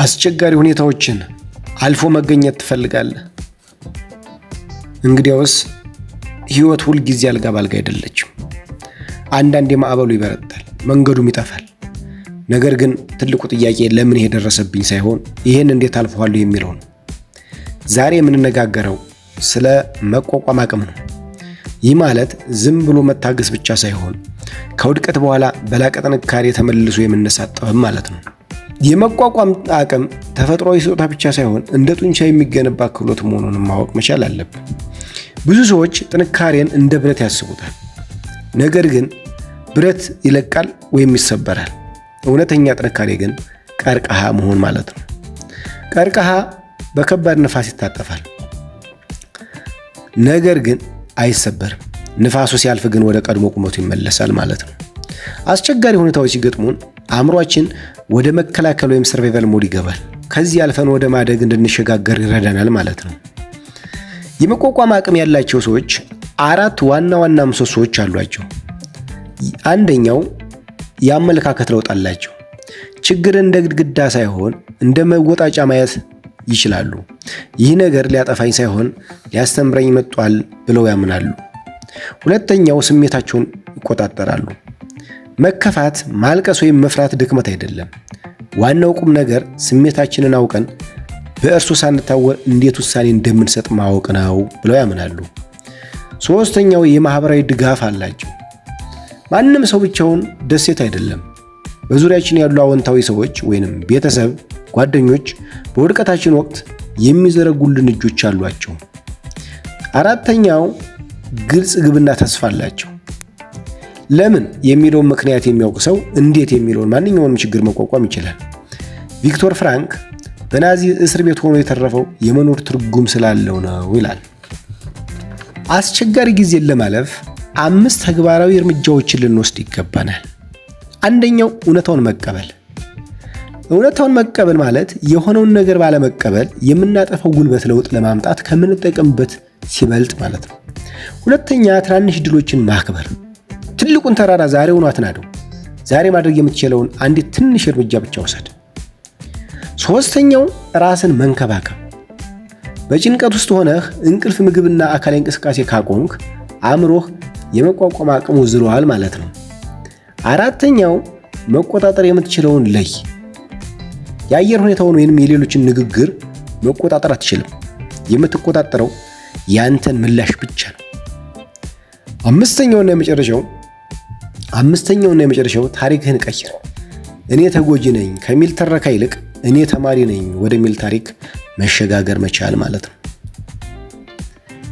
አስቸጋሪ ሁኔታዎችን አልፎ መገኘት ትፈልጋለህ? እንግዲያውስ ህይወት ሁል ጊዜ አልጋ ባልጋ አይደለችም። አንዳንዴ ማዕበሉ ይበረታል፣ መንገዱም ይጠፋል። ነገር ግን ትልቁ ጥያቄ ለምን ይሄ ደረሰብኝ ሳይሆን ይሄን እንዴት አልፈዋለሁ የሚለው ነው። ዛሬ የምንነጋገረው ስለ መቋቋም አቅም ነው። ይህ ማለት ዝም ብሎ መታገስ ብቻ ሳይሆን ከውድቀት በኋላ በላቀ ጥንካሬ ተመልሶ የመነሳት ጥበብ ማለት ነው። የመቋቋም አቅም ተፈጥሯዊ ስጦታ ብቻ ሳይሆን እንደ ጡንቻ የሚገነባ ክህሎት መሆኑን ማወቅ መቻል አለብን። ብዙ ሰዎች ጥንካሬን እንደ ብረት ያስቡታል። ነገር ግን ብረት ይለቃል ወይም ይሰበራል። እውነተኛ ጥንካሬ ግን ቀርከሃ መሆን ማለት ነው። ቀርከሃ በከባድ ነፋስ ይታጠፋል፣ ነገር ግን አይሰበርም። ንፋሱ ሲያልፍ ግን ወደ ቀድሞ ቁመቱ ይመለሳል ማለት ነው። አስቸጋሪ ሁኔታዎች ሲገጥሙን አእምሯችን ወደ መከላከል ወይም ሰርቫይቫል ሞድ ይገባል። ከዚህ አልፈን ወደ ማደግ እንድንሸጋገር ይረዳናል ማለት ነው። የመቋቋም አቅም ያላቸው ሰዎች አራት ዋና ዋና ምሰሶዎች አሏቸው። አንደኛው የአመለካከት ለውጥ አላቸው። ችግርን እንደ ግድግዳ ሳይሆን እንደ መወጣጫ ማየት ይችላሉ። ይህ ነገር ሊያጠፋኝ ሳይሆን ሊያስተምረኝ መጥቷል ብለው ያምናሉ። ሁለተኛው ስሜታቸውን ይቆጣጠራሉ። መከፋት፣ ማልቀስ ወይም መፍራት ድክመት አይደለም። ዋናው ቁም ነገር ስሜታችንን አውቀን በእርሱ ሳንታወር እንዴት ውሳኔ እንደምንሰጥ ማወቅ ነው ብለው ያምናሉ። ሶስተኛው የማህበራዊ ድጋፍ አላቸው። ማንም ሰው ብቻውን ደሴት አይደለም። በዙሪያችን ያሉ አዎንታዊ ሰዎች ወይንም ቤተሰብ፣ ጓደኞች በውድቀታችን ወቅት የሚዘረጉልን እጆች አሏቸው። አራተኛው ግልጽ ግብና ተስፋ አላቸው። ለምን የሚለውን ምክንያት የሚያውቅ ሰው እንዴት የሚለውን ማንኛውንም ችግር መቋቋም ይችላል። ቪክቶር ፍራንክ በናዚ እስር ቤት ሆኖ የተረፈው የመኖር ትርጉም ስላለው ነው ይላል። አስቸጋሪ ጊዜን ለማለፍ 5 ተግባራዊ እርምጃዎችን ልንወስድ ይገባናል። አንደኛው እውነታውን መቀበል። እውነታውን መቀበል ማለት የሆነውን ነገር ባለመቀበል የምናጠፋው ጉልበት ለውጥ ለማምጣት ከምንጠቀምበት ሲበልጥ ማለት ነው። ሁለተኛ ትናንሽ ድሎችን ማክበር። ትልቁን ተራራ ዛሬውኑ አትናደው። ዛሬ ማድረግ የምትችለውን አንዲት ትንሽ እርምጃ ብቻ ውሰድ። ሶስተኛው ራስን መንከባከብ። በጭንቀት ውስጥ ሆነህ እንቅልፍ፣ ምግብና አካላዊ እንቅስቃሴ ካቆምክ አእምሮህ የመቋቋም አቅሙ ዝሏል ማለት ነው። አራተኛው መቆጣጠር የምትችለውን ለይ። የአየር ሁኔታውን ወይንም የሌሎችን ንግግር መቆጣጠር አትችልም። የምትቆጣጠረው ያንተን ምላሽ ብቻ ነው። አምስተኛውና የመጨረሻው ታሪክህን ቀይር። እኔ ተጎጂ ነኝ ከሚል ተረካ ይልቅ እኔ ተማሪ ነኝ ወደሚል ታሪክ መሸጋገር መቻል ማለት ነው።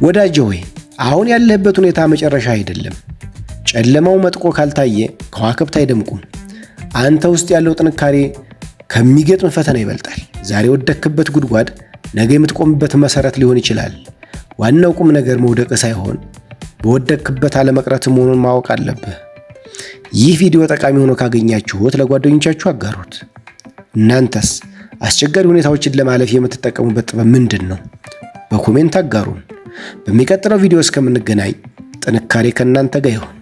ወዳጄ ሆይ አሁን ያለህበት ሁኔታ መጨረሻ አይደለም። ጨለማው መጥቆ ካልታየ ከዋክብት አይደምቁም። አንተ ውስጥ ያለው ጥንካሬ ከሚገጥም ፈተና ይበልጣል። ዛሬ ወደክበት ጉድጓድ ነገ የምትቆምበት መሰረት ሊሆን ይችላል። ዋናው ቁም ነገር መውደቅ ሳይሆን በወደክበት አለመቅረት መሆኑን ማወቅ አለብህ። ይህ ቪዲዮ ጠቃሚ ሆኖ ካገኛችሁት ለጓደኞቻችሁ አጋሩት። እናንተስ አስቸጋሪ ሁኔታዎችን ለማለፍ የምትጠቀሙበት ጥበብ ምንድን ነው? በኮሜንት አጋሩን። በሚቀጥለው ቪዲዮ እስከምንገናኝ ጥንካሬ ከእናንተ ጋር ይሁን።